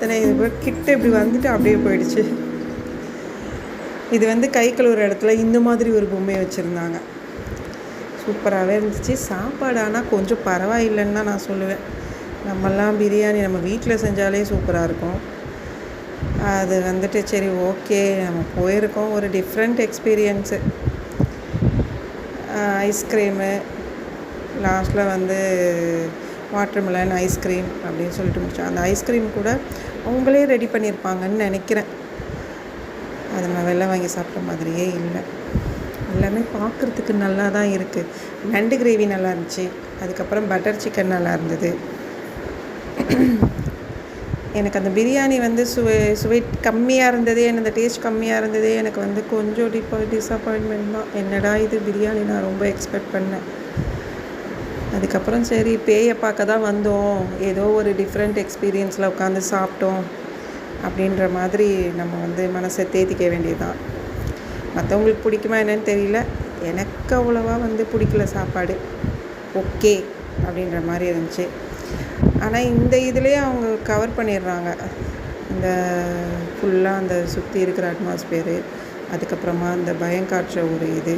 பார்த்தேனே இது கிட்ட இப்படி வந்துட்டு அப்படியே போயிடுச்சு. இது வந்து கை கழுவுற இடத்துல இந்த மாதிரி ஒரு பொம்மையை வச்சுருந்தாங்க. சூப்பராகவே இருந்துச்சு. சாப்பாடு ஆனால் கொஞ்சம் பரவாயில்லைன்னு தான் நான் சொல்லுவேன். நம்மெல்லாம் பிரியாணி நம்ம வீட்டில் செஞ்சாலே சூப்பராக இருக்கும். அது வந்துட்டு சரி ஓகே நம்ம போயிருக்கோம், ஒரு டிஃப்ரெண்ட் எக்ஸ்பீரியன்ஸு. ஐஸ்கிரீமு லாஸ்ட்டில் வந்து வாட்டர்மெலன் ஐஸ்கிரீம் அப்படின்னு சொல்லிட்டு முடித்தோம். அந்த ஐஸ்கிரீம் கூட அவங்களே ரெடி பண்ணியிருப்பாங்கன்னு நினைக்கிறேன். அதை நான் வெளில வாங்கி சாப்பிட்ட மாதிரியே இல்லை. எல்லாமே பார்க்குறதுக்கு நல்லா தான் இருக்குது. நண்டு கிரேவி நல்லா இருந்துச்சு. அதுக்கப்புறம் பட்டர் சிக்கன் நல்லா இருந்தது. எனக்கு அந்த பிரியாணி வந்து சுவை கம்மியாக இருந்ததே, அந்த டேஸ்ட் கம்மியாக இருந்ததே எனக்கு வந்து கொஞ்சம் டிஸப்பாயின்மெண்ட் தான். என்னடா இது பிரியாணி நான் ரொம்ப எக்ஸ்பெக்ட் பண்ணேன். அதுக்கப்புறம் சரி பேயை பார்க்க தான் வந்தோம், ஏதோ ஒரு டிஃப்ரெண்ட் எக்ஸ்பீரியன்ஸில் உட்காந்து சாப்பிட்டோம் அப்படின்ற மாதிரி நம்ம வந்து மனசை தேத்திக்க வேண்டியதுதான். மற்றவங்களுக்கு பிடிக்குமா என்னன்னு தெரியல, எனக்கு அவ்வளோவா வந்து பிடிக்கல சாப்பாடு. ஓகே அப்படின்ற மாதிரி இருந்துச்சு. ஆனால் இந்த இதுலேயே அவங்க கவர் பண்ணிடுறாங்க. இந்த ஃபுல்லாக அந்த சுற்றி இருக்கிற அட்மாஸ்பியரு, அதுக்கப்புறமா அந்த பயம் காட்டுற ஒரு இது.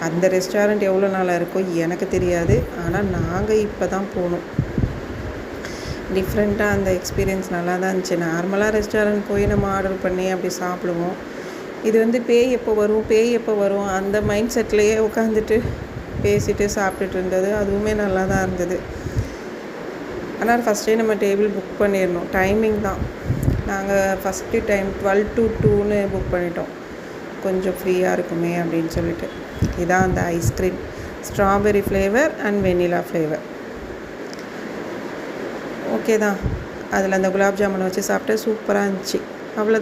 அந்த ரெஸ்டாரண்ட் எவ்வளோ நாளாக இருக்கோ எனக்கு தெரியாது. ஆனால் நாங்கள் இப்போ தான் போனோம். டிஃப்ரெண்ட்டாக அந்த எக்ஸ்பீரியன்ஸ் நல்லா தான் இருந்துச்சு. நார்மலாக ரெஸ்டாரண்ட் போய் நம்ம ஆர்டர் பண்ணி அப்படி சாப்பிடுவோம். இது வந்து பேய் எப்போ வரும் அந்த மைண்ட் செட்லேயே உட்காந்துட்டு பேசிட்டு சாப்பிட்டுட்டு இருந்தது. அதுவுமே நல்லா தான் இருந்தது. ஆனால் ஃபஸ்ட்டே நம்ம டேபிள் புக் பண்ணிடணும். டைமிங் தான். நாங்கள் ஃபஸ்ட்டு டைம் 12 to 2ன்னு புக் பண்ணிட்டோம். கொஞ்சம் ஃப்ரீயாக இருக்குமே அப்படின்னு சொல்லிட்டு. இதான் அந்த ice cream, strawberry flavour and vanilla flavour. Okay தான். அதில் அந்த குலாப் ஜாமுன் வச்சு சாப்பிட்டு சூப்பராக இருந்துச்சு. அவ்வளோதான்.